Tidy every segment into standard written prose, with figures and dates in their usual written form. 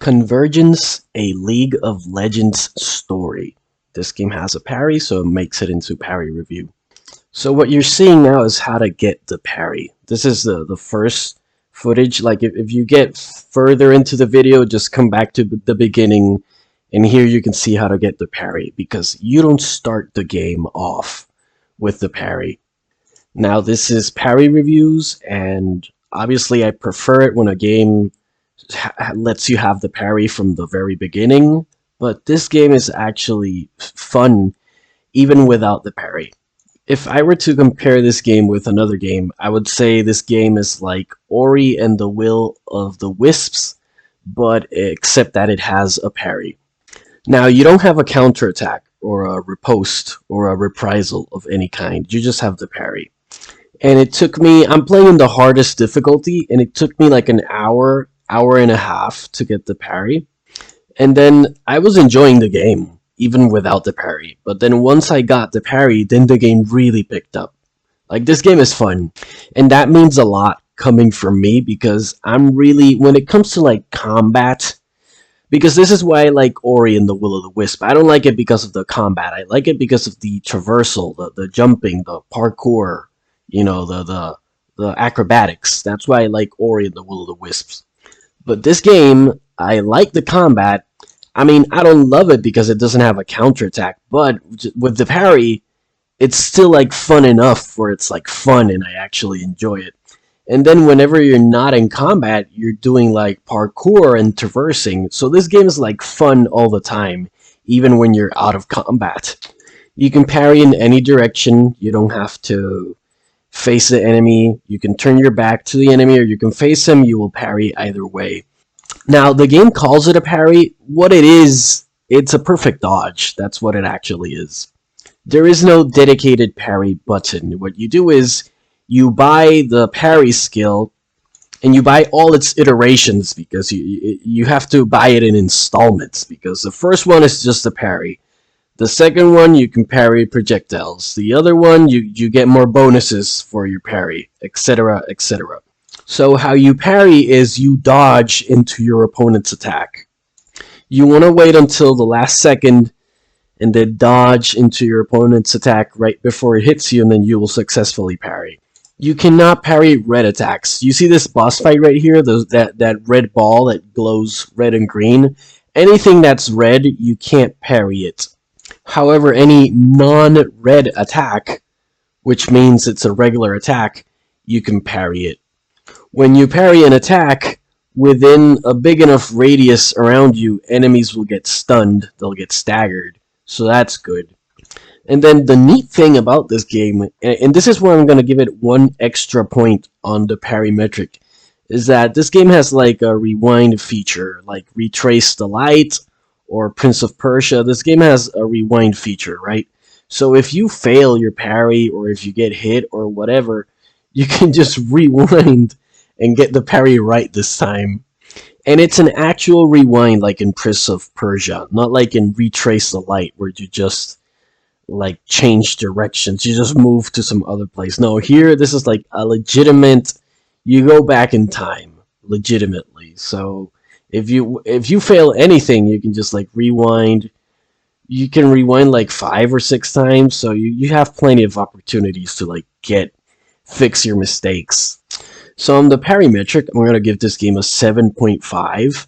Convergence, a League of Legends story. This game has a parry, so it makes it into parry review. So what you're seeing now is how to get the parry. This is the first footage. Like if you get further into the video, just come back to the beginning, and here you can see how to get the parry, because you don't start the game off with the parry. Now this is parry reviews, and obviously I prefer it when a game lets you have the parry from the very beginning, but this game is actually fun even without the parry. If I were to compare this game with another game, I would say this game is like Ori and the Will of the Wisps, but except that it has a parry. Now, you don't have a counterattack or a riposte or a reprisal of any kind, you just have the parry. And it took me, I'm playing in the hardest difficulty, and it took me like an hour and a half to get the parry. And then I was enjoying the game, even without the parry. But then once I got the parry, then the game really picked up. Like, this game is fun. And that means a lot coming from me, because I'm really, when it comes to like combat, because this is why I like Ori and the Will of the Wisp. I don't like it because of the combat. I like it because of the traversal, the jumping, the parkour, you know, the acrobatics. That's why I like Ori and the Will of the Wisps. But this game, I like the combat. I mean, I don't love it because it doesn't have a counterattack, but with the parry, it's still like fun enough where it's like fun and I actually enjoy it. And then whenever you're not in combat, you're doing like parkour and traversing. So this game is like fun all the time, even when you're out of combat. You can parry in any direction. You don't have to face the enemy. You can turn your back to the enemy, or you can face him. You will parry either way. Now, the game calls it a parry. What it is, it's a perfect dodge. That's what it actually is. There is no dedicated parry button. What you do is you buy the parry skill, and you buy all its iterations, because you have to buy it in installments, because the first one is just a parry. The second one, you can parry projectiles. The other one, you get more bonuses for your parry, etc., etc. So how you parry is you dodge into your opponent's attack. You want to wait until the last second and then dodge into your opponent's attack right before it hits you, and then you will successfully parry. You cannot parry red attacks. You see this boss fight right here? That red ball that glows red and green? Anything that's red, you can't parry it. However, any non-red attack, which means it's a regular attack, you can parry it. When you parry an attack, within a big enough radius around you, enemies will get stunned, they'll get staggered, so that's good. And then the neat thing about this game, and this is where I'm going to give it one extra point on the parry metric, is that this game has like a rewind feature, like Retrace the Light or Prince of Persia. This game has a rewind feature, right? So if you fail your parry, or if you get hit or whatever, you can just rewind and get the parry right this time. And it's an actual rewind, like in Prince of Persia, not like in Retrace the Light, where you just like change directions, you just move to some other place. No, here this is like a legitimate, you go back in time legitimately. So if you fail anything, you can just like rewind. You can rewind like 5 or 6 times, so you have plenty of opportunities to like fix your mistakes. So on the parry metric, I'm gonna give this game a 7.5,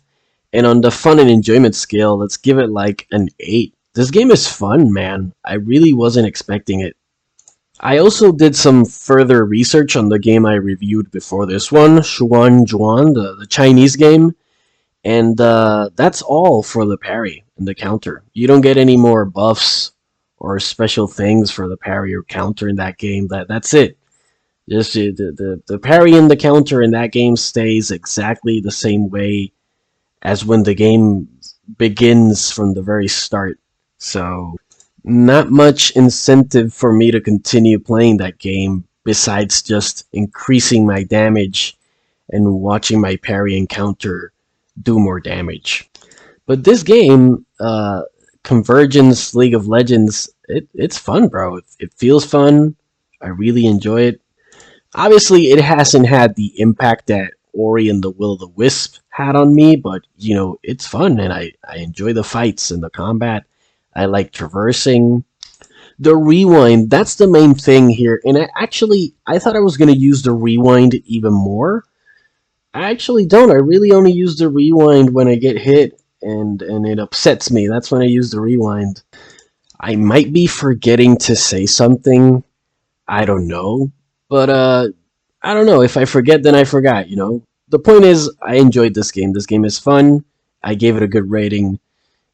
and on the fun and enjoyment scale, let's give it like an 8. This game is fun, man. I really wasn't expecting it. I also did some further research on the game I reviewed before this one, Shuan Juan, the Chinese game, and that's all for the parry and the counter. You don't get any more buffs or special things for the parry or counter in that game. That's it. Just the parry and the counter in that game stays exactly the same way as when the game begins from the very start. So, not much incentive for me to continue playing that game, besides just increasing my damage and watching my parry and counter do more damage. But this game, Convergence League of Legends, it's fun, bro. It feels fun. I really enjoy it. Obviously, it hasn't had the impact that Ori and the Will-o'-the-Wisp hat on me, but you know, it's fun and I enjoy the fights and the combat. I like traversing. The rewind, that's the main thing here. And I thought I was going to use the rewind even more. I actually don't. I really only use the rewind when I get hit and it upsets me. That's when I use the rewind. I might be forgetting to say something. I don't know. But I don't know. If I forget, then I forgot, you know? The point is, I enjoyed this game. This game is fun. I gave it a good rating.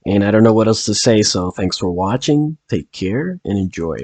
And I don't know what else to say, so thanks for watching. Take care and enjoy.